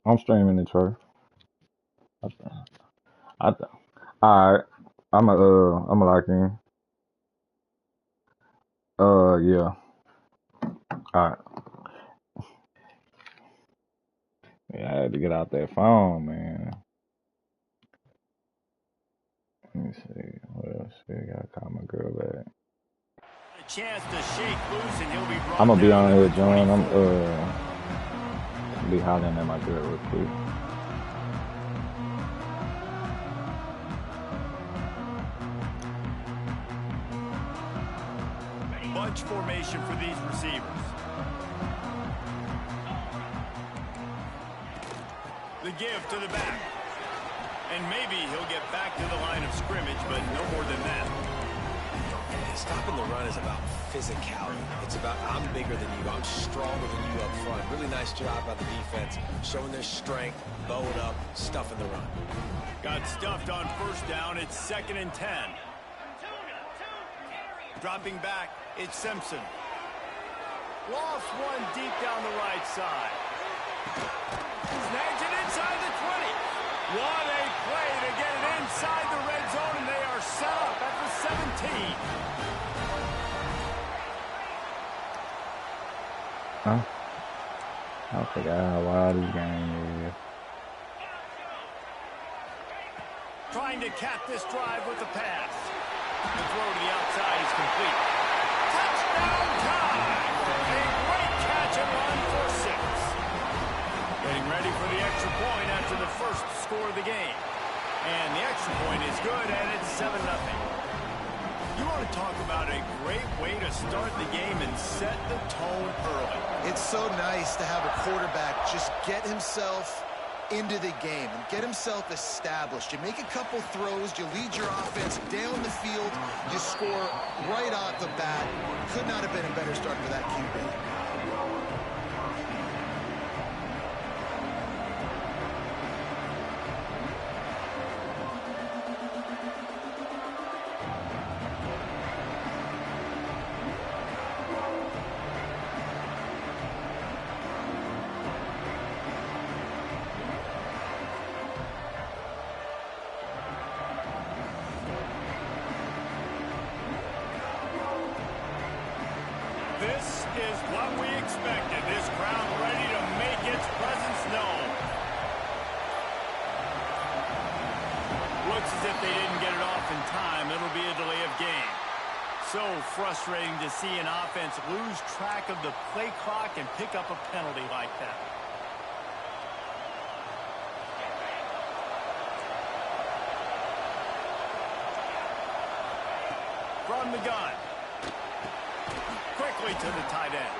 I'm streaming it, Trey. I, I, all right. I'm a lock in. Yeah. All right. Yeah, I had to get out that phone, man. Let me see. What else? I gotta call my girl back. A chance to shake loose, and he'll be I'm brought gonna be down, on here, number John. 24. Be hollering at my girl real quick. Bunch formation for these receivers. The give to the back. And maybe he'll get back to the line of scrimmage, but no more than that. Stopping the run is about physicality. It's about I'm bigger than you, I'm stronger than you up front. Really nice job by the defense, showing their strength, bowing up, stuffing the run. Got stuffed on first down. It's 2nd and 10. Dropping back, it's Simpson. Lost one deep down the right side. Snags it inside the 20. What a play to get it inside the red zone, and they are set up at the 17. Huh? I forgot how wild this game is. Trying to cap this drive with the pass. The throw to the outside is complete. Touchdown time! A great catch and run for 6. Getting ready for the extra point after the first score of the game. And the extra point is good, and it's 7-0. You want to talk about a great way to start the game and set the tone early. It's so nice to have a quarterback just get himself into the game and get himself established. You make a couple throws, you lead your offense down the field, you score right off the bat. Could not have been a better start for that QB. This is what we expected. This crowd ready to make its presence known. Looks as if they didn't get it off in time. It'll be a delay of game. So frustrating to see an offense lose track of the play clock and pick up a penalty like that. From the gun. Quickly to the tight end.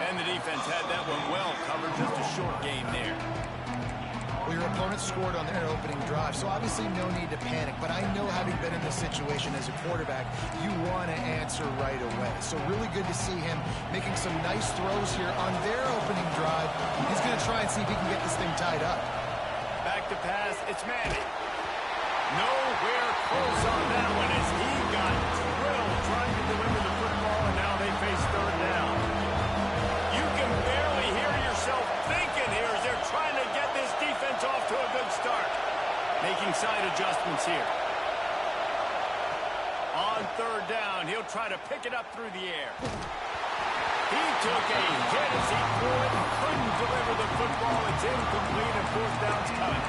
And the defense had that one well covered. Just a short game there. Well, your opponent scored on their opening drive, so obviously no need to panic. But I know, having been in this situation as a quarterback, you want to answer right away. So really good to see him making some nice throws here on their opening drive. He's going to try and see if he can get this thing tied up. Back to pass. It's Manning. Nowhere close on that one as he got drilled trying to deliver the football, and now they face third down. You can barely hear yourself thinking here as they're trying to get this defense off to a good start. Making side adjustments here. On third down, he'll try to pick it up through the air. He took a hit as he threw it and couldn't deliver the football. It's incomplete and fourth down's coming.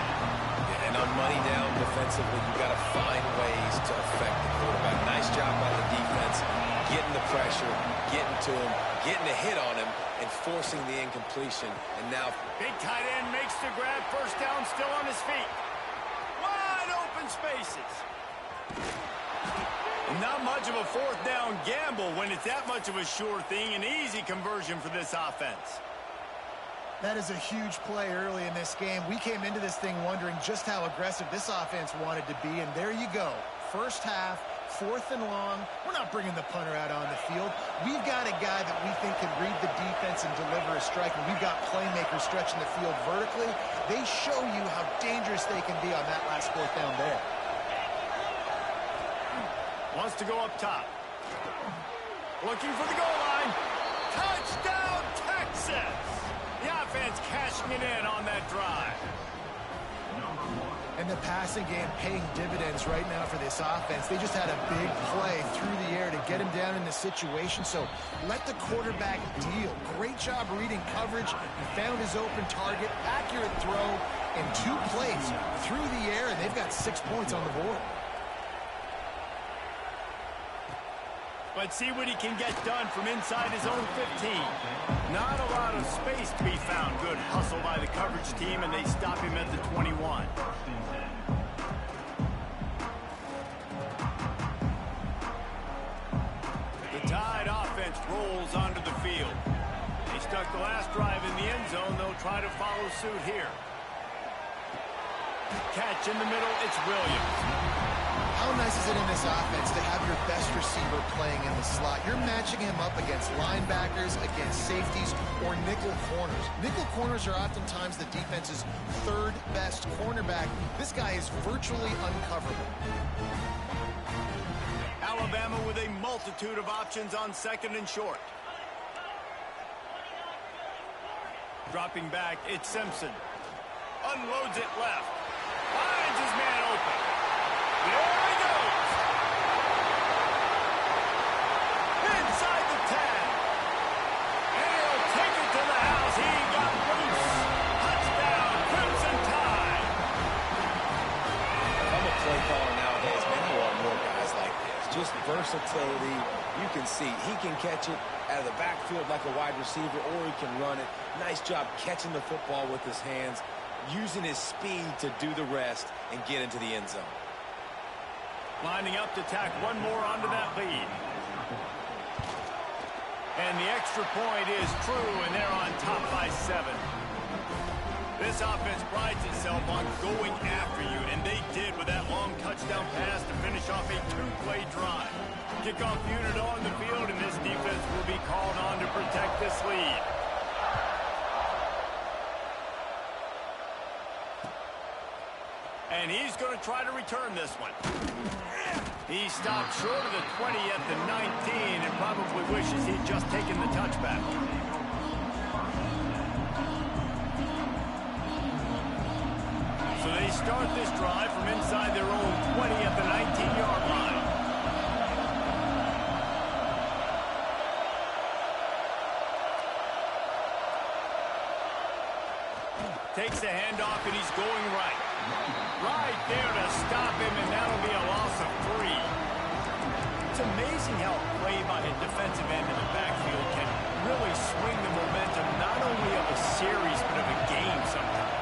And on money down defensively, you got to find ways to affect the quarterback. Nice job by the defense, getting the pressure, getting to him, getting a hit on him, and forcing the incompletion. And now big tight end makes the grab. First down, still on his feet. Wide open spaces. Not much of a fourth down gamble when it's that much of a sure thing. An easy conversion for this offense. That is a huge play early in this game. We came into this thing wondering just how aggressive this offense wanted to be, and there you go. First half, 4th and long. We're not bringing the punter out on the field. We've got a guy that we think can read the defense and deliver a strike, and we've got playmakers stretching the field vertically. They show you how dangerous they can be on that last 4th down there. Wants to go up top. Looking for the goal line. Touchdown, Texas! The offense cashing it in on that drive. And the passing game paying dividends right now for this offense. They just had a big play through the air to get him down in the situation. So let the quarterback deal. Great job reading coverage. He found his open target, accurate throw, and 2 plays through the air, and they've got 6 points on the board. But see what he can get done from inside his own 15. Not a lot of space to be found. Good hustle by the coverage team, and they stop him at the 21. The Tide offense rolls onto the field. They stuck the last drive in the end zone. They'll try to follow suit here. Catch in the middle. It's Williams. How nice is it in this offense to have your best receiver playing in the slot? You're matching him up against linebackers, against safeties, or nickel corners. Nickel corners are oftentimes the defense's 3rd best cornerback. This guy is virtually uncoverable. Alabama with a multitude of options on 2nd and short. Dropping back, it's Simpson. Unloads it left. Finds his man open. There he goes. Inside the 10. And he'll take it to the house. He got loose. Touchdown, Crimson Tide. I'm a play caller nowadays, man. You want more guys like this. Just versatility. You can see he can catch it out of the backfield like a wide receiver, or he can run it. Nice job catching the football with his hands, using his speed to do the rest and get into the end zone. Lining up to tack one more onto that lead. And the extra point is true, and they're on top by 7. This offense prides itself on going after you, and they did with that long touchdown pass to finish off a 2-play drive. Kickoff unit on the field, and this defense will be called on to protect this lead. And he's going to try to return this one. He stopped short of the 20 at the 19 and probably wishes he'd just taken the touchback. So they start this drive from inside their own 20 at the 19-yard line. Takes the handoff, and he's going right. Right there to stop him, and that'll be a loss of 3. It's amazing how play by a defensive end in the backfield can really swing the momentum not only of a series, but of a game sometimes.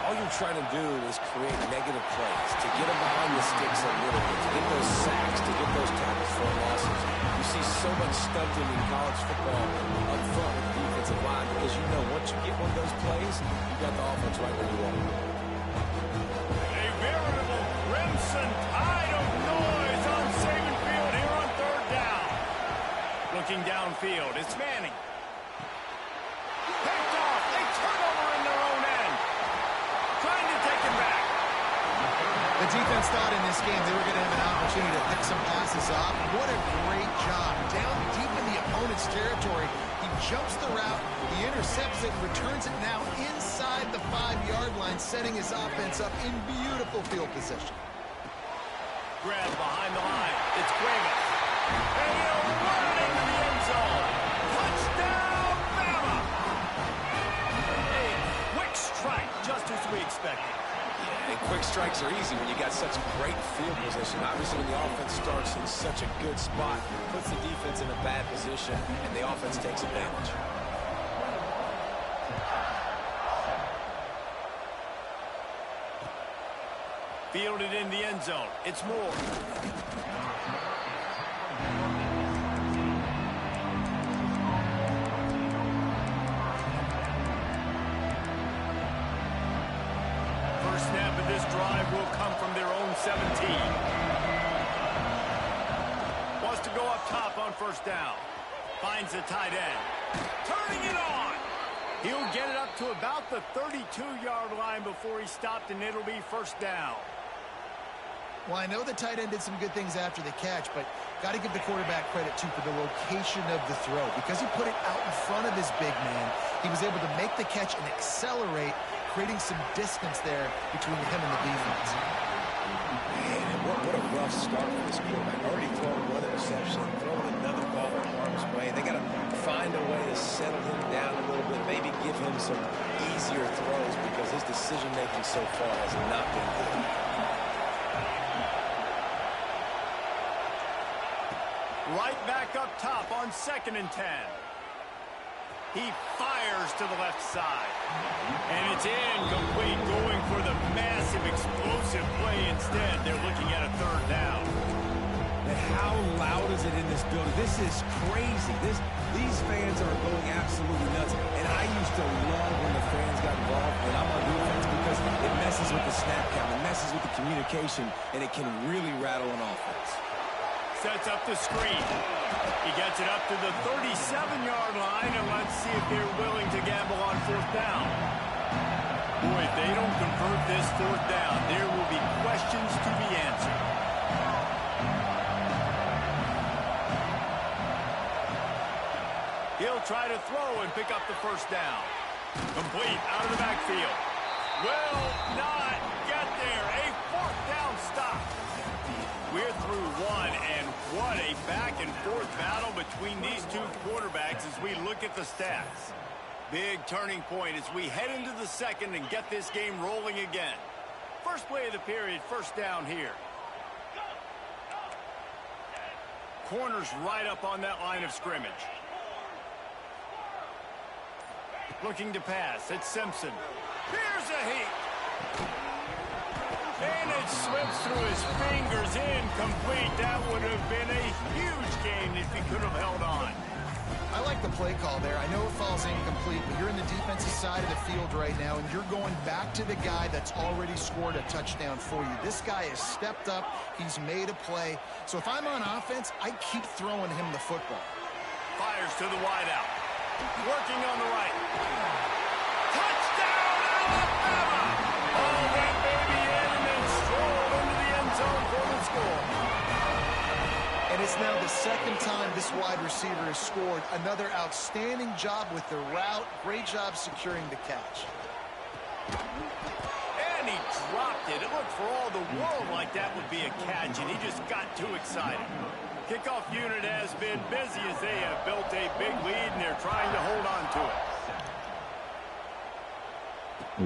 All you're trying to do is create negative plays, to get them behind the sticks a little bit, to get those sacks, to get those tackles for losses. You see so much stunting in college football up front with the defensive line, because you know once you get one of those plays, you got the offense right where you want it. A veritable Crimson Tide of noise on Saban Field here on 3rd down. Looking downfield, it's Manning. Picked off, a turnover in their own end. Trying to take him back. The defense thought in this game they were going to have an opportunity to pick some passes off. What a great job. Down deep in the opponent's territory, he jumps the route, he intercepts it, returns it now inside the 5-yard line, setting his offense up in beautiful field position. Grab behind the line. It's Cuevas. And he'll run it into the end zone. Touchdown, Bama! A quick strike, just as we expected. And quick strikes are easy when you got such great field position. Obviously, when the offense starts in such a good spot, puts the defense in a bad position, and the offense takes advantage. Fielded in the end zone. It's Moore. First snap of this drive will come from their own 17. Wants to go up top on 1st down. Finds the tight end. Turning it on. He'll get it up to about the 32-yard line before he stopped, and it'll be 1st down. Well, I know the tight end did some good things after the catch, but got to give the quarterback credit, too, for the location of the throw. Because he put it out in front of his big man, he was able to make the catch and accelerate, creating some distance there between him and the defense. Man, what a rough start for this quarterback. Already thrown one interception, throwing another ball in harm's way. They got to find a way to settle him down a little bit, maybe give him some easier throws because his decision-making so far has not been good. Right back up top on 2nd and 10. He fires to the left side. And it's incomplete, going for the massive explosive play instead. They're looking at a 3rd down. And how loud is it in this building? This is crazy. These fans are going absolutely nuts. And I used to love when the fans got involved when I'm on defense because it messes with the snap count, it messes with the communication, and it can really rattle an offense. Sets up the screen. He gets it up to the 37-yard line, and let's see if they're willing to gamble on 4th down. Boy, if they don't convert this 4th down, there will be questions to be answered. He'll try to throw and pick up the 1st down. Complete out of the backfield. Will not get there. A 4th down stop. We're through one, and what a back-and-forth battle between these two quarterbacks as we look at the stats. Big turning point as we head into the 2nd and get this game rolling again. First play of the period, 1st down here. Corner's right up on that line of scrimmage. Looking to pass, it's Simpson. Here's a heat. And it slips through his fingers, incomplete. That would have been a huge gain if he could have held on. I like the play call there. I know it falls incomplete, but you're in the defensive side of the field right now, and you're going back to the guy that's already scored a touchdown for you. This guy has stepped up. He's made a play. So if I'm on offense, I keep throwing him the football. Fires to the wideout. Working on the right. Touchdown, Alabama! Oh, that baby in and then strolled into the end zone for the score. And it's now the 2nd time this wide receiver has scored. Another outstanding job with the route. Great job securing the catch. And he dropped it. It looked for all the world like that would be a catch, and he just got too excited. Kickoff unit has been busy as they have built a big lead, and they're trying to hold on to it.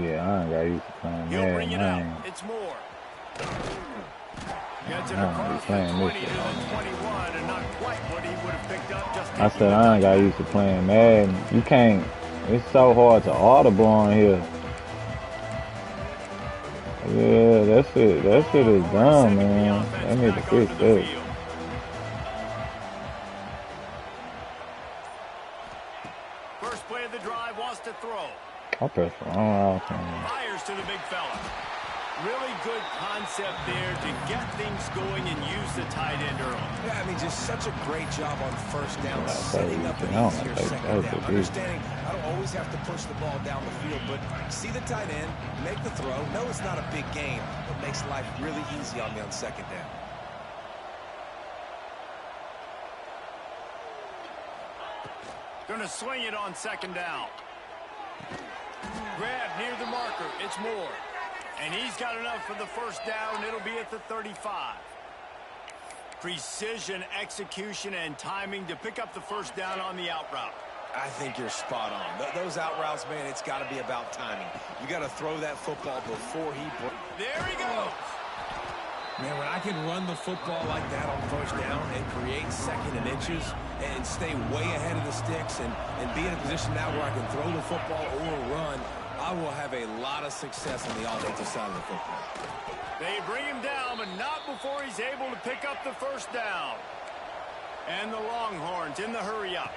Yeah, I ain't got used to playing He'll bring it out. man. It's more. Gets it I don't across be the playing 20 this to the 21, and not quite what he would have picked up just I said I ain't got used to playing Madden. You can't. It's so hard to audible on here. Yeah, that shit is dumb, man. I need to fix that. First play of the drive, wants to throw. I pressed the wrong outcome. Fires to the big fella. Really good concept there to get things going and use the tight end early. Yeah, I mean, just such a great job on 1st down, setting up an I don't easier think 2nd that was down. a good- Understanding I don't always have to push the ball down the field, but see the tight end, make the throw. No, it's not a big game, but makes life really easy on me on 2nd down. Going to swing it on 2nd down. Grab near the marker. It's Moore. And he's got enough for the 1st down. It'll be at the 35. Precision, execution, and timing to pick up the 1st down on the out route. I think you're spot on. Those out routes, man, it's got to be about timing. You got to throw that football before he... There he goes. Man, when I can run the football like that on 1st down and create 2nd and inches and stay way ahead of the sticks and be in a position now where I can throw the football or run, I will have a lot of success on the offensive side of the football. They bring him down, but not before he's able to pick up the 1st down. And the Longhorns in the hurry-up.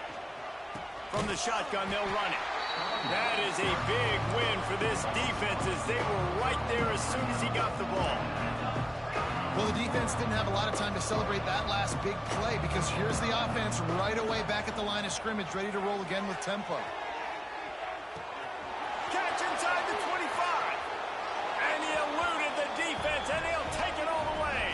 From the shotgun, they'll run it. That is a big win for this defense as they were right there as soon as he got the ball. Well, the defense didn't have a lot of time to celebrate that last big play because here's the offense right away back at the line of scrimmage, ready to roll again with tempo. Catch inside the 25. And he eluded the defense, and he'll take it all the way.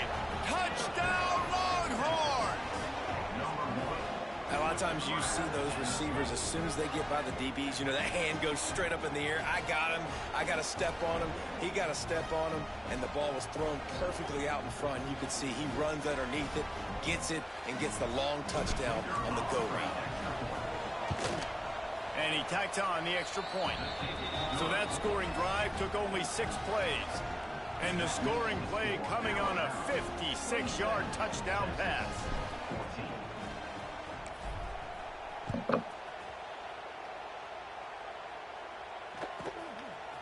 times you see those receivers, as soon as they get by the DBs, you know, that hand goes straight up in the air. I got him. I got to step on him. He got to step on him. And the ball was thrown perfectly out in front. You could see he runs underneath it, gets it, and gets the long touchdown on the go route. And he tacked on the extra point. So that scoring drive took only 6 plays. And the scoring play coming on a 56-yard touchdown pass.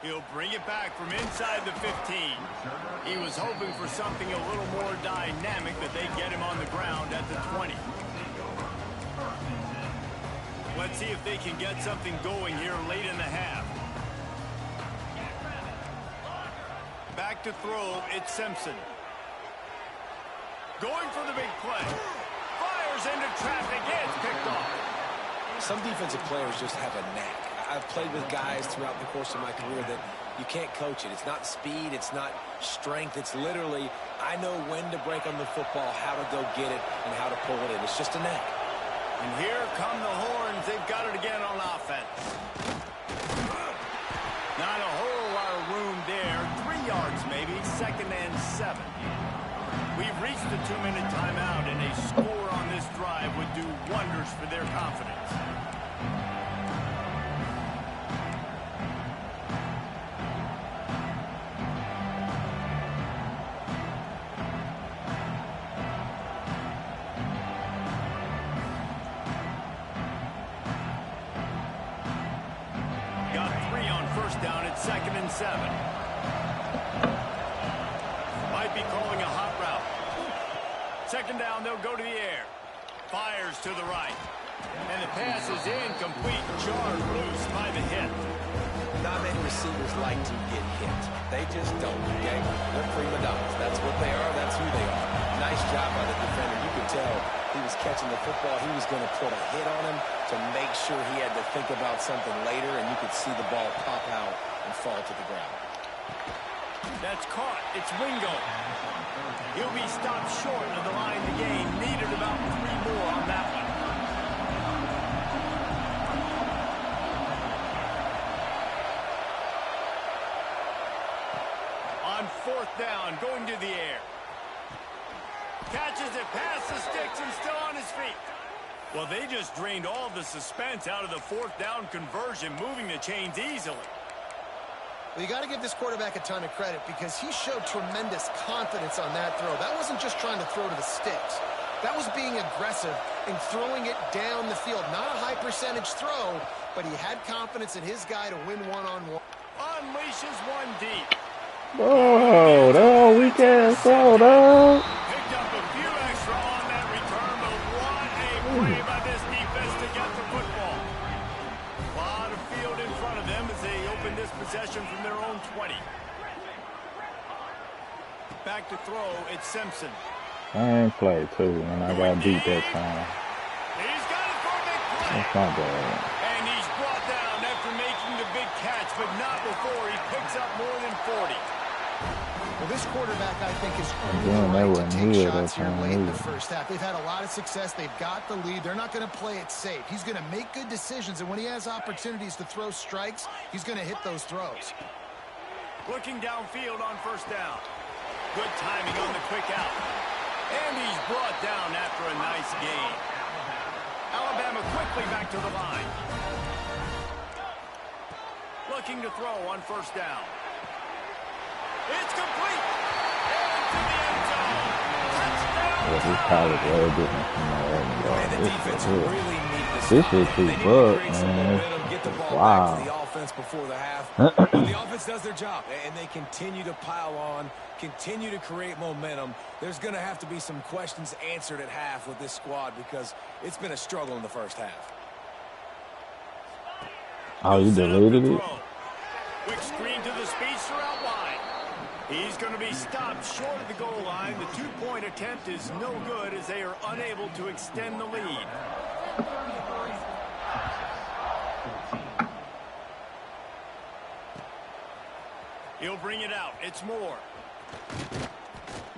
He'll bring it back from inside the 15. He was hoping for something a little more dynamic, that they get him on the ground at the 20. Let's see if they can get something going here late in the half. Back to throw, it's Simpson. Going for the big play. Fires into traffic, it's picked off. Some defensive players just have a knack. I've played with guys throughout the course of my career that you can't coach it. It's not speed, it's not strength. It's literally, I know when to break on the football, how to go get it, and how to pull it in. It's just a knack. And here come the horns. They've got it again on offense. Not a whole lot of room there. 3 yards maybe, 2nd and 7. We've reached the 2-minute timeout, and a score on this drive would do wonders for their confidence. Got 3 on first down at 2nd and 7. Might be calling a hot route. 2nd down, they'll go to the air. Fires to the right. And the pass is incomplete. Jarred loose by the hit. Not many receivers like to get hit. They just don't, okay? They're prima donnas. That's what they are. That's who they are. Nice job by the defender. You could tell he was catching the football. He was going to put a hit on him to make sure he had to think about something later, and you could see the ball pop out and fall to the ground. That's caught. It's Wingo. He'll be stopped short of the line to gain. Needed about 3 more on that one. On 4th down, going to the air. Catches it past the sticks and still on his feet. Well, they just drained all the suspense out of the 4th down conversion, moving the chains easily. Well, you got to give this quarterback a ton of credit because he showed tremendous confidence on that throw. That wasn't just trying to throw to the sticks. That was being aggressive and throwing it down the field. Not a high percentage throw, but he had confidence in his guy to win one-on-one. Unleashes one deep. Oh, that weak ass throw, dog. Picked up a few extra on that return, but what a play by this defense to get the football. A lot of field in front of them as they open this possession from their own 20. Back to throw, it's Simpson. Same play, too, and I got beat that time. He's got it for a big play. That's not bad. And he's brought down after making the big catch, but not before he picks up more than 40. Well, this quarterback, I think, is Damn, they earning were the right to take near shots that here time, late in the either. first half. They've had a lot of success. They've got the lead. They're not going to play it safe. He's going to make good decisions, and when he has opportunities to throw strikes, he's going to hit those throws. Looking downfield on 1st down. Good timing on the quick out. And he's brought down after a nice gain. Alabama quickly back to the line. Looking to throw on 1st down. It's complete. Into the end zone. Touchdown. Yeah, this college way different from And the defense really need to This stop shit it. too They need to buck, create some man. momentum, get the ball Wow. back to the offense before the half. And the offense does their job, and they continue to pile on, continue to create momentum. There's going to have to be some questions answered at half with this squad because it's been a struggle in the first half. Oh, you Set up deleted the it? throw. Quick screen to the speedster out wide. He's going to be stopped short of the goal line. The 2-point attempt is no good as they are unable to extend the lead. He'll bring it out. It's Moore.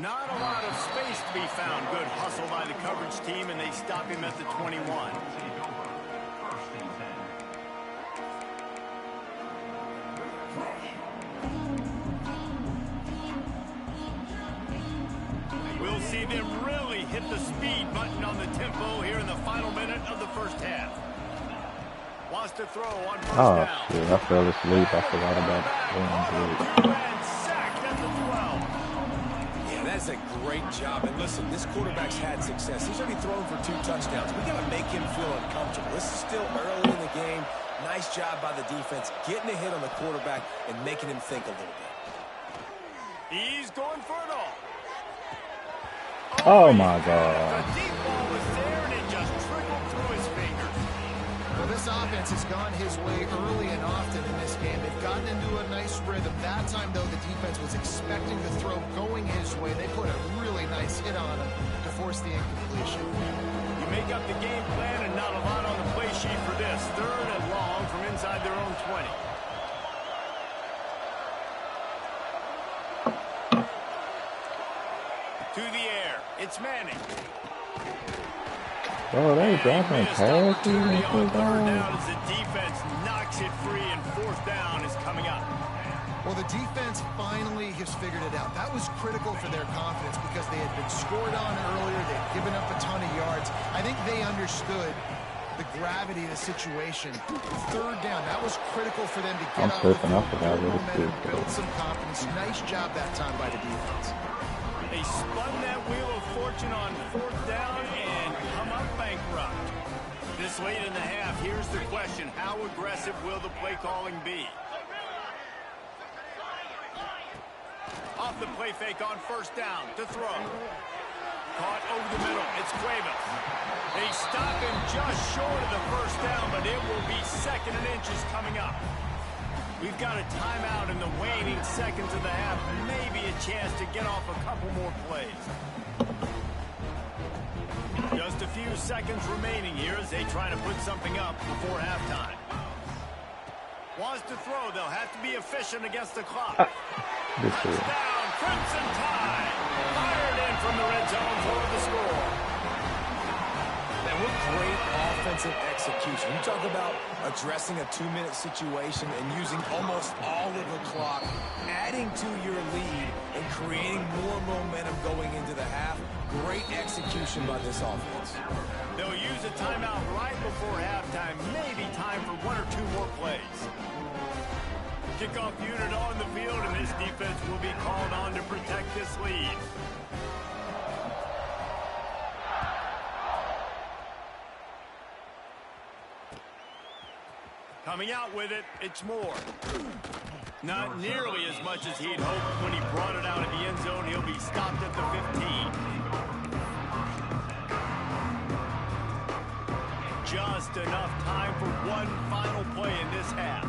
Not a lot of space to be found. Good hustle by the coverage team, and they stop him at the 21. We'll see them really hit the speed button on the tempo here in the final minute of the first half. Wants to throw on first down. Oh, shit. I fell asleep. I forgot about that. And sacked at the 12. That's a great job. And listen, this quarterback's had success. He's already thrown for 2 touchdowns. We got to make him feel uncomfortable. This is still early in the game. Nice job by the defense, getting a hit on the quarterback and making him think a little bit. He's going for it all. Oh, my God. The deep ball was there, and it just trickled through his fingers. Well, this offense has gone his way early and often in this game. They've gotten into a nice rhythm. That time, though, the defense was expecting the throw going his way. They put a really nice hit on him to force the incompletion. You make up the game plan and not a lot on the play sheet for this. 3rd and long from inside their own 20. To the air. It's Manning. Oh, they dropping passes and shit, down dog. as the defense knocks it free, and 4th down is coming up. Well, the defense finally has figured it out. That was critical for their confidence because they had been scored on earlier. They'd given up a ton of yards. I think they understood the gravity of the situation. 3rd down, that was critical for them to get out of the I forgot field, what it momentum, is. build some confidence. Nice job that time by the defense. They spun that wheel of fortune on 4th down and come up bankrupt. This late in the half, here's the question. How aggressive will the play calling be? Off the play fake on 1st down to throw. Caught over the middle. It's Cuevas. They stop him just short of the 1st down, but it will be 2nd and inches coming up. We've got a timeout in the waning seconds of the half. Maybe a chance to get off a couple more plays. Just a few seconds remaining here as they try to put something up before halftime. Wants to throw. They'll have to be efficient against the clock. Touchdown, Crimson Tide. Fired in from the red zone for the score. And what great offensive execution. You talk about addressing a 2-minute situation and using almost all of the clock, adding to your lead and creating more momentum going into the half. Great execution by this offense. They'll use a timeout right before halftime. Maybe time for 1 or 2 more plays. Kickoff unit on the field, and this defense will be called on to protect this lead. Coming out with it, it's Moore. Not nearly as much as he'd hoped when he brought it out of the end zone. He'll be stopped at the 15. Just enough time for one final play in this half.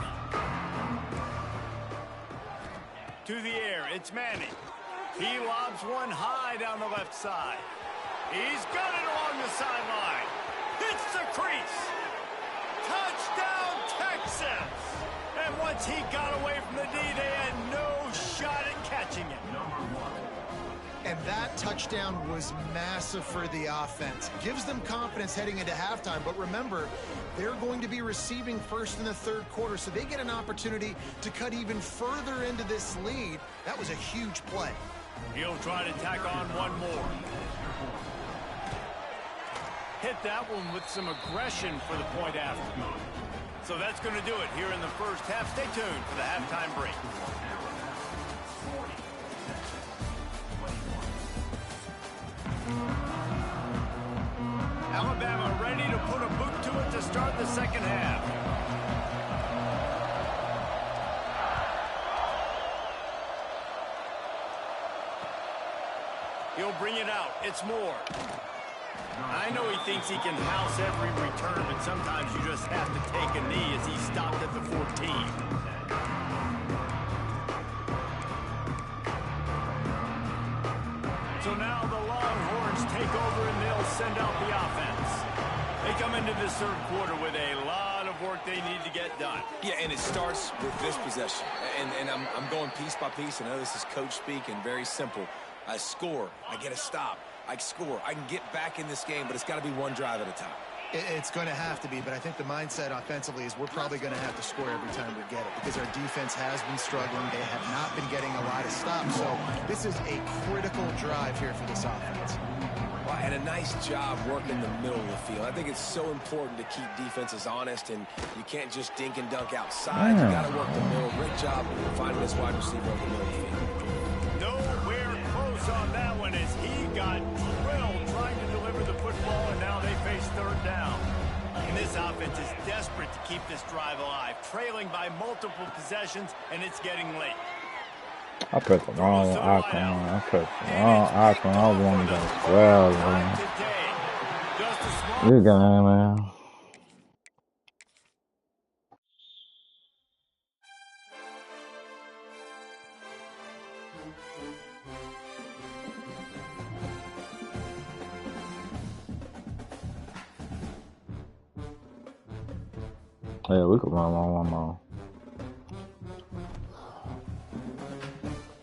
To the air, it's Manning. He lobs one high down the left side. He's got it along the sideline. Hits the crease. Touchdown, Texans! And once he got away from the D, they had no shot at catching it. And that touchdown was massive for the offense. Gives them confidence heading into halftime. But remember, they're going to be receiving first in the 3rd quarter, so they get an opportunity to cut even further into this lead. That was a huge play. He'll try to tack on one more. Hit that one with some aggression for the point after. So that's going to do it here in the first half. Stay tuned for the halftime break. Alabama ready to put a boot to it to start the second half. He'll bring it out. It's Moore. I know he thinks he can house every return, but sometimes you just have to take a knee as he stopped at the 14. So now the Longhorns take over and they'll send out the offense. They come into this 3rd quarter with a lot of work they need to get done. Yeah, and it starts with this possession. And I'm going piece by piece. I know this is coach speak and very simple. I score, I get a stop, I score. I can get back in this game, but it's got to be one drive at a time. It's going to have to be, but I think the mindset offensively is we're probably going to have to score every time we get it because our defense has been struggling. They have not been getting a lot of stops, so this is a critical drive here for this offense. Well, and a nice job working the middle of the field. I think it's so important to keep defenses honest, and you can't just dink and dunk outside. You got to work the middle. Great job finding this wide receiver over the middle of the field. Nowhere close on that one as he got drilled trying to deliver the football, and now they face third down. And this offense is desperate to keep this drive alive, trailing by multiple possessions, and it's getting late. I pressed the wrong icon. I pressed the wrong icon. I was wanting to go 12, man. You got it, man. Yeah, we could run one more.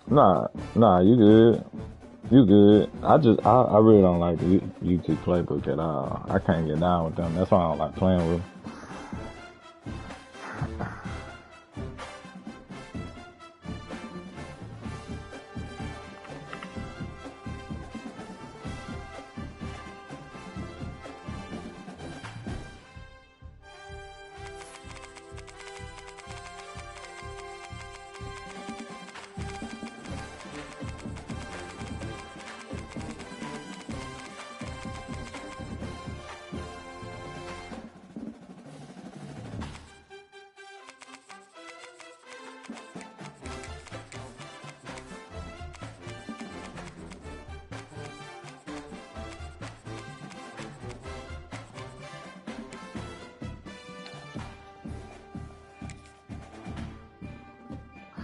Nah, you good. You good. I really don't like the YouTube playbook at all. I can't get down with them. That's why I don't like playing with them.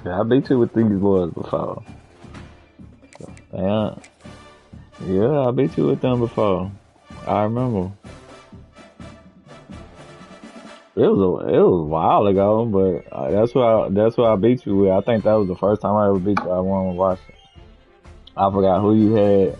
Yeah, I beat you with these boys before. Yeah, I beat you with them before. I remember. It was a while ago, but that's what I beat you with. I think that was the first time I ever beat you. I won with Washington. I forgot who you had.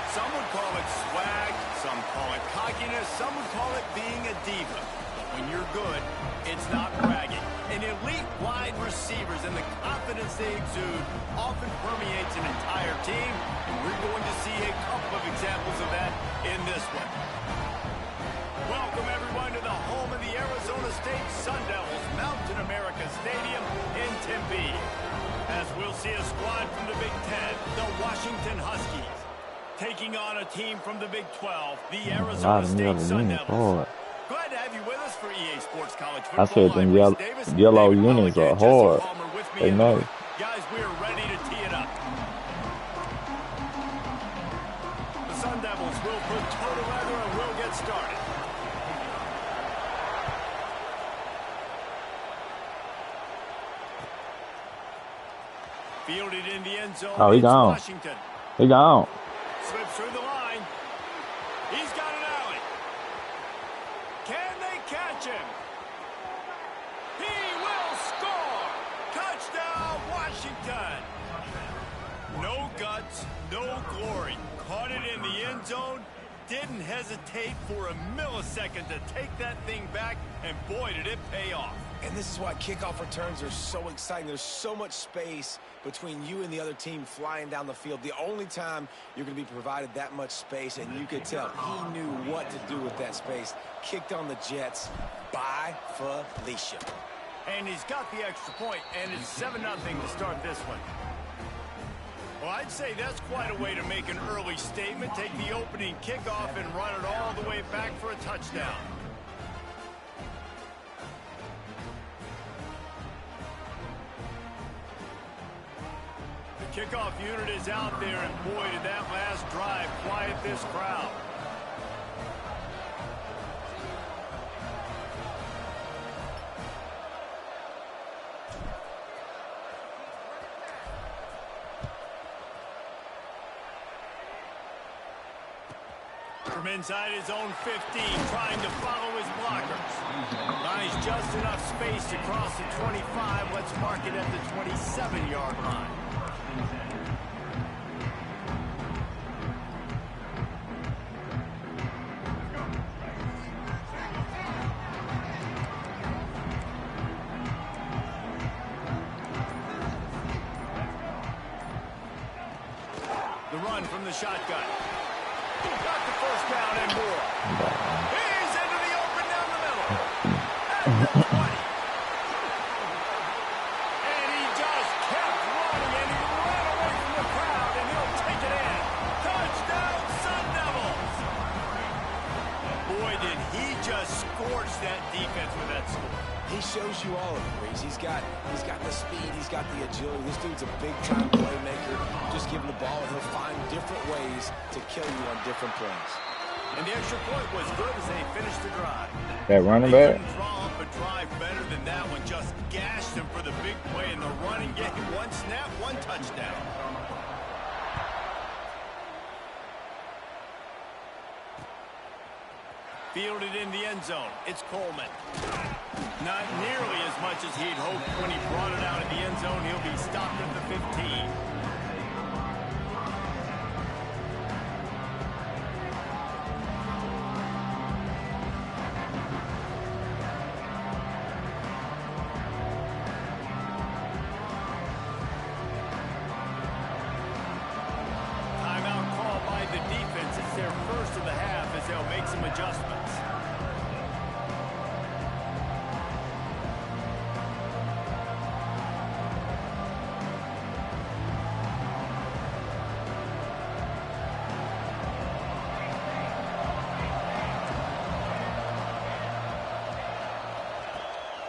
Some would call it swag, some call it cockiness, some would call it being a diva. But when you're good, it's not bragging. And elite wide receivers and the confidence they exude often permeates an entire team, and we're going to see a couple of examples of that in this one. Welcome, everyone, to the home of the Arizona State Sun Devils, Mountain America Stadium in Tempe. As we'll see a squad from the Big Ten, the Washington Huskies, taking on a team from the Big 12, the Arizona State Sun Devils. Glad to have you with us for EA Sports College Football. I said them yellow units are hard. They nice. Guys, we are ready to tee it up. The Sun Devils will put total leather and we'll get started. Fielded in the end zone. Oh, he gone. Washington. He gone. Slips through the line. He's got an alley. Can they catch him? He will score. Touchdown, Washington. No guts, no glory. Caught it in the end zone. Didn't hesitate for a millisecond to take that thing back, and boy, did it pay off. And this is why kickoff returns are so exciting. There's so much space between you and the other team flying down the field. The only time you're going to be provided that much space, and you could tell he knew what to do with that space. Kicked on the Jets by Felicia. And he's got the extra point, and it's 7-0 to start this one. Well, I'd say that's quite a way to make an early statement. Take the opening kickoff and run it all the way back for a touchdown. The kickoff unit is out there, and boy, did that last drive quiet this crowd. From inside his own 15, trying to follow his blockers. Finds just enough space to cross the 25. Let's mark it at the 27-yard line. The run from the shotgun. Got the first down and more. He's into the open down the middle. At the 20. And he just kept running, and he ran away from the crowd, and he'll take it in. Touchdown, Sun Devils. Boy, did he just scorch that defense with that score. He shows you all of it, Reese. He's got the speed, he's got the agility. This dude's a big-time playmaker. Just give him the ball, and he'll find different ways to kill you on different plays. And the extra point was good as they finished the drive. That running back? They couldn't draw up a drive better than that one. Just gashed him for the big play in the running game. One snap, one touchdown. Fielded in the end zone. It's Coleman. Not nearly as much as he'd hoped when he brought it out of the end zone. He'll be stopped at the 15. Timeout called by the defense. It's their first of the half as they'll make some adjustments.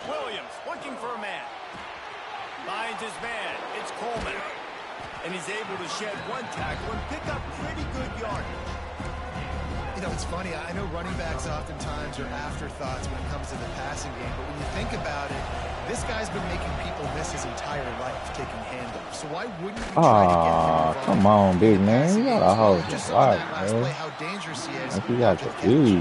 Williams looking for a man. Finds his man. It's Coleman. And he's able to shed one tackle and pick up pretty good yardage. You know, it's funny. I know running backs oftentimes are afterthoughts when it comes to the passing game, but when you think about it, this guy's been making people miss his entire life taking handoffs. So why wouldn't you try to get him involved? Come on, big man. You gotta hold Just the saw right, that last man. play, how dangerous he is. Like you got to do. In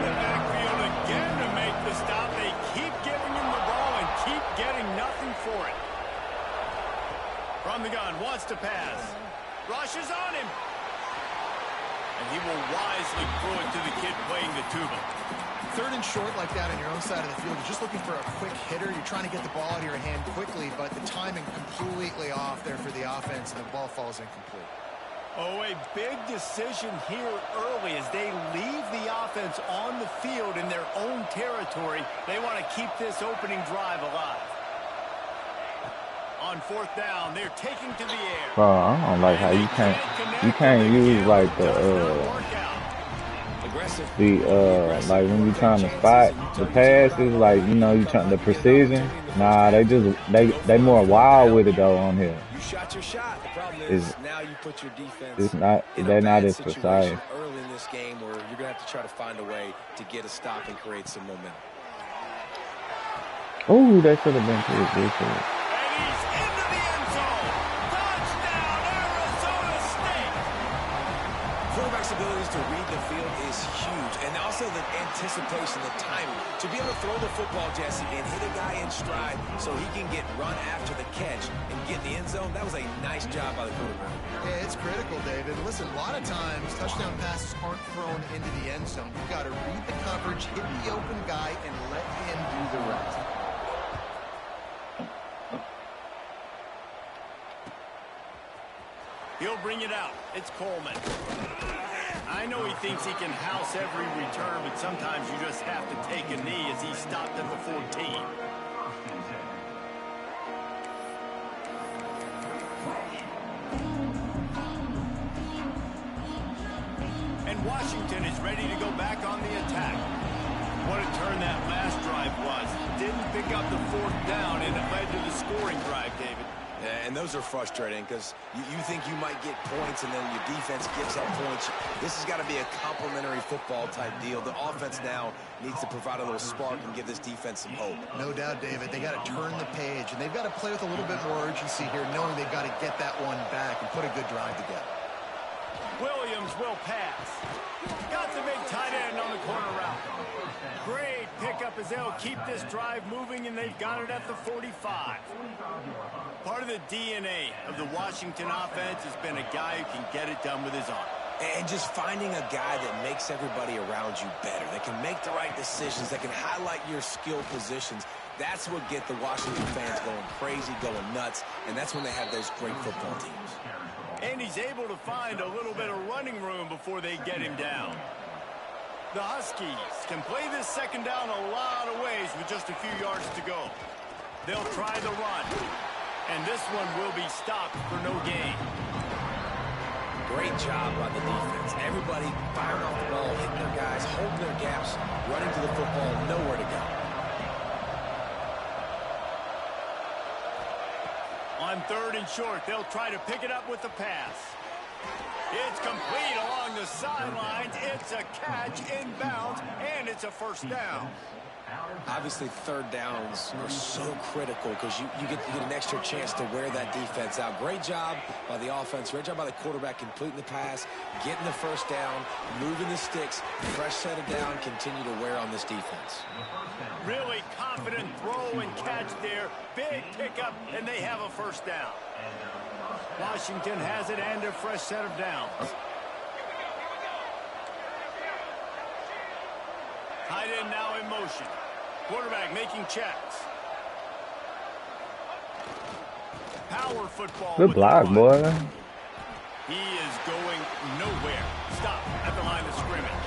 the backfield again to make the stop. They keep giving him the ball and keep getting nothing for it. From the gun, wants to pass. Rushes on him. And he will wisely throw it to the kid playing the tuba. Third and short like that on your own side of the field, you're just looking for a quick hitter. You're trying to get the ball out of your hand quickly, but the timing completely off there for the offense, and the ball falls incomplete. Oh, a big decision here early as they leave the offense on the field in their own territory. They want to keep this opening drive alive. On fourth down, they're taking to the air. Bro, I don't like how you can't use like the like when you trying to spot the passes, like you know you trying the precision. Nah, they more wild with it though on here. You shot your shot. The problem is now you put your defense they're not as precise. early in this game where you're gonna have to try to find a way to get a stop and create some momentum. Oh, that should have been pretty good. And he's into the end zone. Touchdown, Arizona State. Quarterback's abilities to read the field is huge, and also the anticipation, the timing. To be able to throw the football, Jesse, and hit a guy in stride so he can get run after the catch and get in the end zone, that was a nice job by the quarterback. Yeah, it's critical, David. Listen, a lot of times touchdown passes aren't thrown into the end zone. You've got to read the coverage, hit the open guy, and let him do the rest. He'll bring it out. It's Coleman. I know he thinks he can house every return, but sometimes you just have to take a knee as he stopped at the 14. And Washington is ready to go back on the attack. What a turn that last drive was. Didn't pick up the fourth down, and it led to the scoring drive, David. Yeah, and those are frustrating because you think you might get points and then your defense gives up points. This has got to be a complementary football type deal. The offense now needs to provide a little spark and give this defense some hope. No doubt, David. They got to turn the page, and they've got to play with a little bit more urgency here, knowing they've got to get that one back and put a good drive together. Williams will pass. Got the big tight end on the corner route. Great pickup as they'll keep this drive moving, and they've got it at the 45. Part of the DNA of the Washington offense has been a guy who can get it done with his arm. And just finding a guy that makes everybody around you better, that can make the right decisions, that can highlight your skill positions. That's what get the Washington fans going crazy, going nuts, and that's when they have those great football teams. And he's able to find a little bit of running room before they get him down. The Huskies can play this second down a lot of ways with just a few yards to go. They'll try the run, and this one will be stopped for no gain. Great job by the defense. Everybody firing off the ball, hitting their guys, holding their gaps, running to the football, nowhere to go. On third and short, they'll try to pick it up with the pass. It's complete along the sidelines. It's a catch inbounds, and it's a first down. Obviously, third downs are so critical because you get an extra chance to wear that defense out. Great job by the offense. Great job by the quarterback completing the pass, getting the first down, moving the sticks, fresh set of down, continue to wear on this defense. Really confident throw and catch there. Big pickup, and they have a first down. Washington has it and a fresh set of downs. Tight end now in motion. Quarterback making checks. Power football. Good block, boy. He is going nowhere. Stop at the line of scrimmage.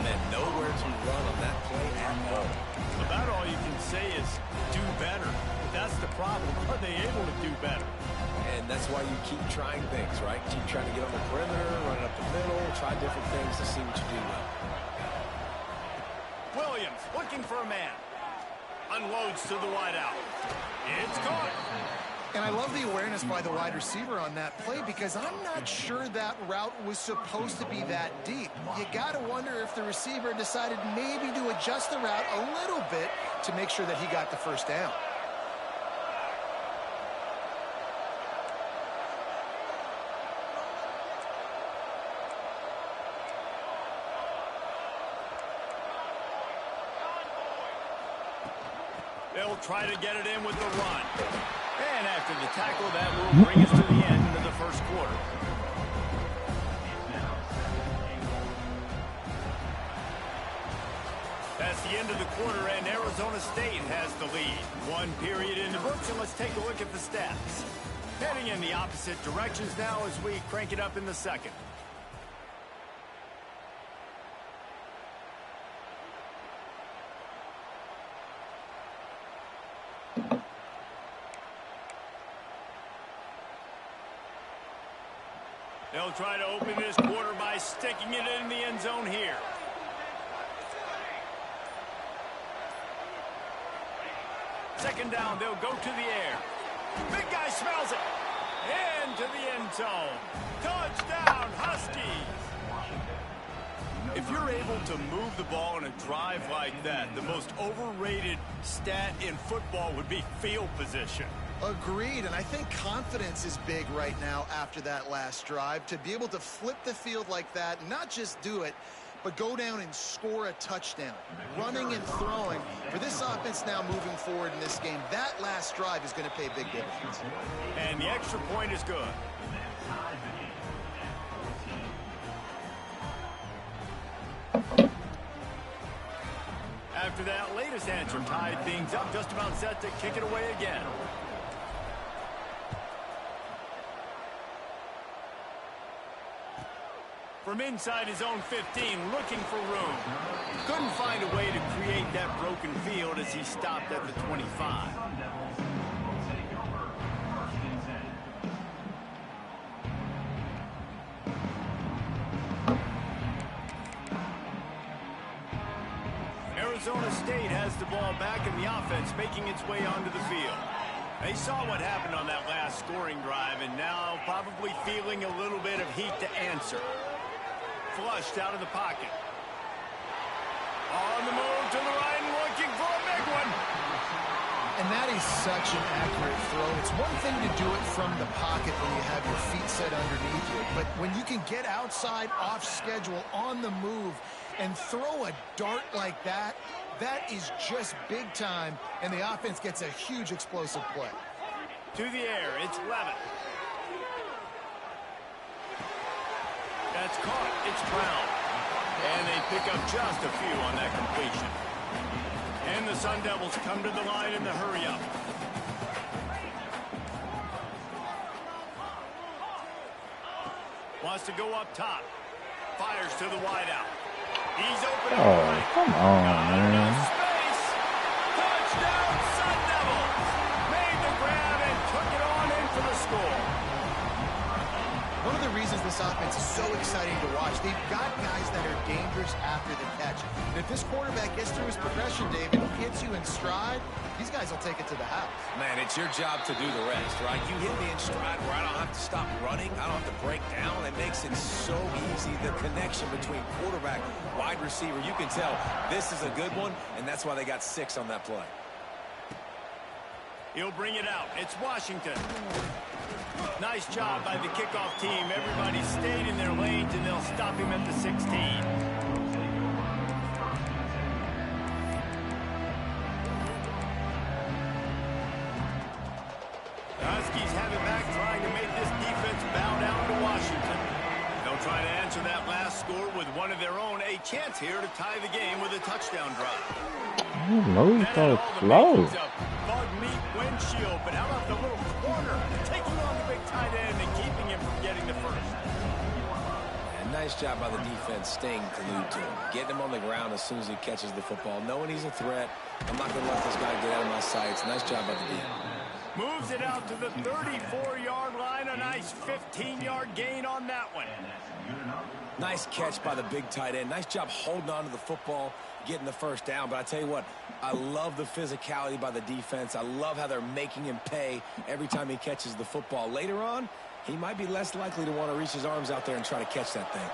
And nowhere to run on that play at all. About all you can say is do better. But that's the problem. Are they able to do better? And that's why you keep trying things, right? Keep trying to get on the perimeter, run it up the middle, try different things to see what you do well. Williams looking for a man. Unloads to the wideout. It's caught. And I love the awareness by the wide receiver on that play because I'm not sure that route was supposed to be that deep. You got to wonder if the receiver decided maybe to adjust the route a little bit to make sure that he got the first down. They'll try to get it in with the run. And after the tackle, that will bring us to the end of the first quarter. That's the end of the quarter, and Arizona State has the lead. One period in the books, and let's take a look at the stats. Heading in the opposite directions now as we crank it up in the second. They'll try to open this quarter by sticking it in the end zone here. Second down, they'll go to the air. Big guy smells it. Into the end zone. Touchdown, Huskies. If you're able to move the ball on a drive like that, the most overrated stat in football would be field position. Agreed, and I think confidence is big right now after that last drive. To be able to flip the field like that, not just do it, but go down and score a touchdown. Running and throwing. For this offense now moving forward in this game, that last drive is going to pay big dividends. And the extra point is good. After that latest answer tied things up, just about set to kick it away again. From inside his own 15, looking for room. Couldn't find a way to create that broken field as he stopped at the 25. Arizona State has the ball back and the offense making its way onto the field. They saw what happened on that last scoring drive and now probably feeling a little bit of heat to answer. Flushed out of the pocket. On the move to the right and looking for a big one. And that is such an accurate throw. It's one thing to do it from the pocket when you have your feet set underneath you, but when you can get outside, off schedule, on the move, and throw a dart like that, that is just big time, and the offense gets a huge explosive play. To the air, it's Levitt. That's caught, it's Brown. And they pick up just a few on that completion. And the Sun Devils come to the line in the hurry-up. Wants to go up top. Fires to the wideout. He's open. Oh, come on, man. Space. Touchdown, Sun Devils. Made the grab and took it on in for the score. One of the reasons this offense is so exciting to watch, they've got guys that are dangerous after the catch. And if this quarterback gets through his progression, David, hits you in stride, these guys will take it to the house. Man, it's your job to do the rest, right? You hit me in stride where I don't have to stop running. I don't have to break down. It makes it so easy. The connection between quarterback, wide receiver, you can tell this is a good one, and that's why they got 6 on that play. He'll bring it out. It's Washington. Nice job by the kickoff team. Everybody stayed in their lanes, and they'll stop him at the 16. The Huskies have it back, trying to make this defense bow down to Washington. They'll try to answer that last score with one of their own. A chance here to tie the game with a touchdown drive. Move so slow. Bug meat windshield, but how about the little corner taking on the big tight end and keeping him from getting the first? And nice job by the defense staying glued to him, getting him on the ground as soon as he catches the football, knowing he's a threat. I'm not going to let this guy get out of my sights. Nice job by the defense. Moves it out to the 34-yard line. A nice 15-yard gain on that one. Nice catch by the big tight end. Nice job holding on to the football, getting the first down. But I tell you what, I love the physicality by the defense. I love how they're making him pay every time he catches the football. Later on, he might be less likely to want to reach his arms out there and try to catch that thing.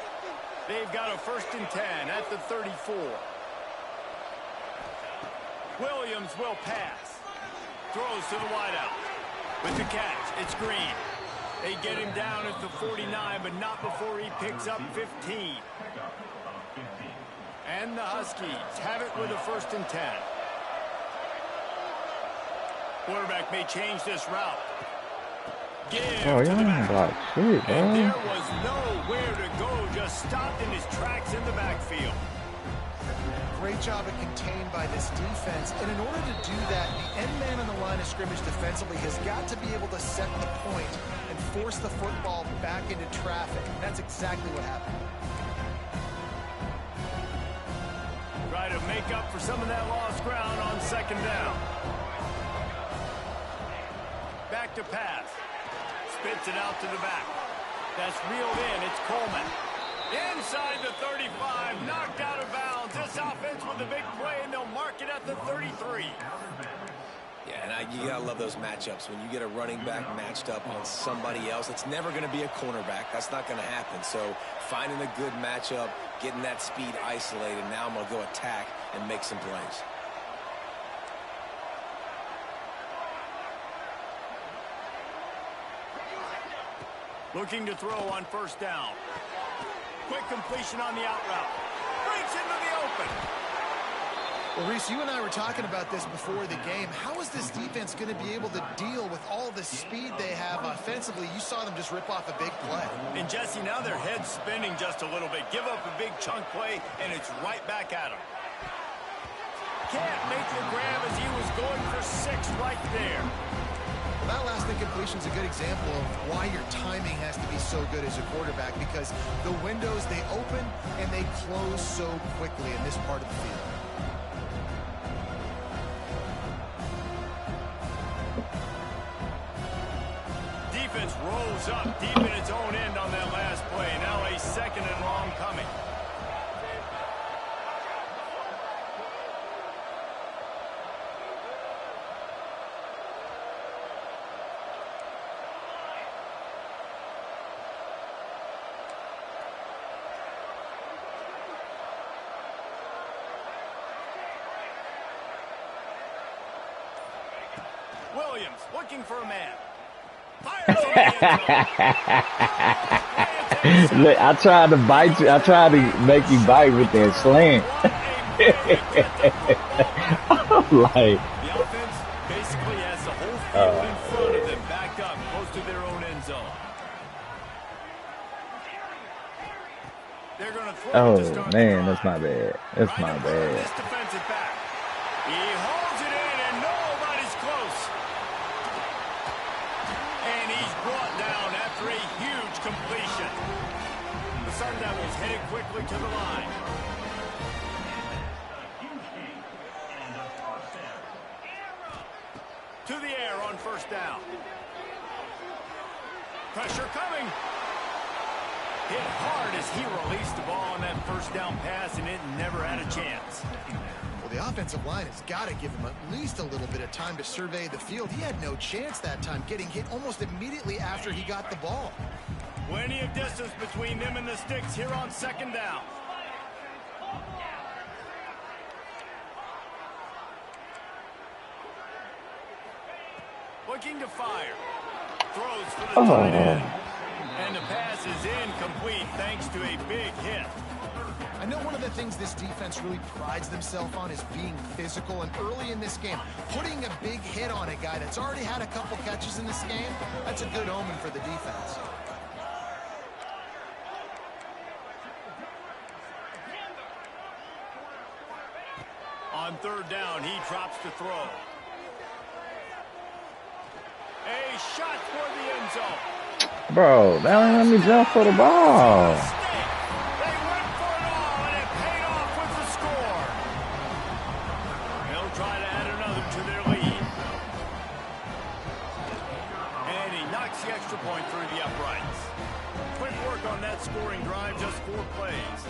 They've got a 1st and 10 at the 34. Williams will pass. Throws to the wideout. With the catch, it's Green. They get him down at the 49, but not before he picks up 15. And the Huskies have it with a 1st and 10. Quarterback may change this route. Give Oh, to the yeah, back. like shit, And bro. there was nowhere to go, just stopped in his tracks in the backfield. Great job of contained by this defense. And in order to do that, the end man on the line of scrimmage defensively has got to be able to set the point and force the football back into traffic. That's exactly what happened. Try to make up for some of that lost ground on 2nd down. Back to pass. Spits it out to the back. That's reeled in. It's Coleman. Inside the 35, knocked out of bounds. This offense with a big play, and they'll mark it at the 33. Yeah, and you got to love those matchups. When you get a running back matched up on somebody else, it's never going to be a cornerback. That's not going to happen. So finding a good matchup, getting that speed isolated, now I'm going to go attack and make some plays. Looking to throw on 1st down. Quick completion on the out route. Breaks into the open. Well, Reese, you and I were talking about this before the game. How is this defense going to be able to deal with all the speed they have offensively? You saw them just rip off a big play. And Jesse, now their head's spinning just a little bit. Give up a big chunk play, and it's right back at him. Can't make the grab as he was going for 6 right there. Well, that last incompletion is a good example of why your timing has to be so good as a quarterback, because the windows, they open and they close so quickly in this part of the field. Defense rolls up deep in its own end on that last play. Now a 2nd and long coming. Williams looking for a man. Fires it in the end zone. Look, I tried to bite you. I tried to make you bite with that slant. I'm like, The offense basically has the whole field in front of them, backed up close to their own end zone. They're going to throw it to oh start the man, drive. that's my bad. That's Trying my to burn bad. this defensive back. He holds it in, and nobody's close. And he's brought down after a huge completion. The Sun Devils headed quickly to the line. To the air on first down. Pressure coming. Hit hard as he released the ball on that first down pass, and it never had a chance. Well, the offensive line has got to give him at least a little bit of time to survey the field. He had no chance that time, getting hit almost immediately after he got the ball. Plenty of distance between them and the sticks here on second down. Looking to fire. Throws for the tight end. And the pass is incomplete thanks to a big hit. I know one of the things this defense really prides themselves on is being physical, and early in this game, putting a big hit on a guy that's already had a couple catches in this game, that's a good omen for the defense. On third down, he drops to throw. A shot for the end zone. Bro, that ain't let me jump for the ball. They went for it all, and it paid off with the score. They'll try to add another to their lead. And he knocks the extra point through the uprights. Quick work on that scoring drive, just 4 plays.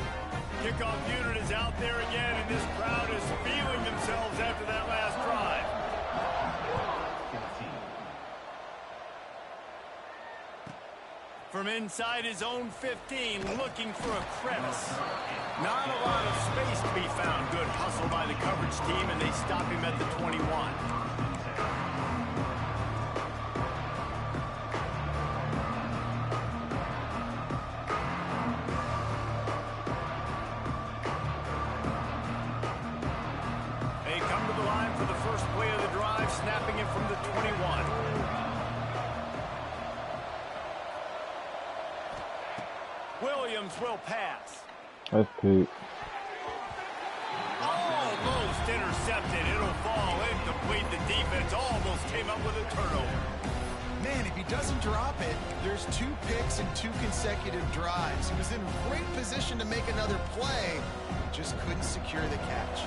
Kickoff unit is out there again, and this crowd is feeling themselves after that last drive. From inside his own 15, looking for a crevice. Not a lot of space to be found. Good hustle by the coverage team, and they stop him at the 21. They come to the line for the first play of the drive, snapping it from the 21. Williams will pass. That's Pete. Almost intercepted. It'll fall incomplete. The defense almost came up with a turnover. Man, if he doesn't drop it, there's 2 picks and 2 consecutive drives. He was in great position to make another play, just couldn't secure the catch.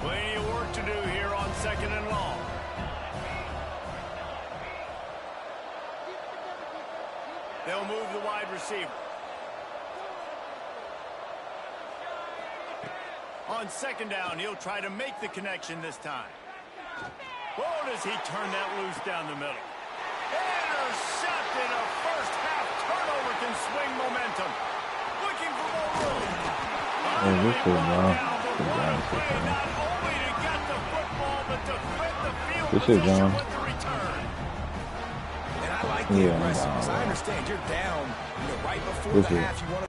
Plenty of work to do here on second and long. They'll move the wide receiver. On second down, he'll try to make the connection this time. Oh, does he turn that loose down the middle? Intercepted. A first-half turnover can swing momentum. Looking for more room. Oh, this is wrong. Not only to get the football, but to fit the field This is position wrong. with the return. And I like the Yeah, aggressiveness. wow. I understand you're down, right before This the is- half. You want to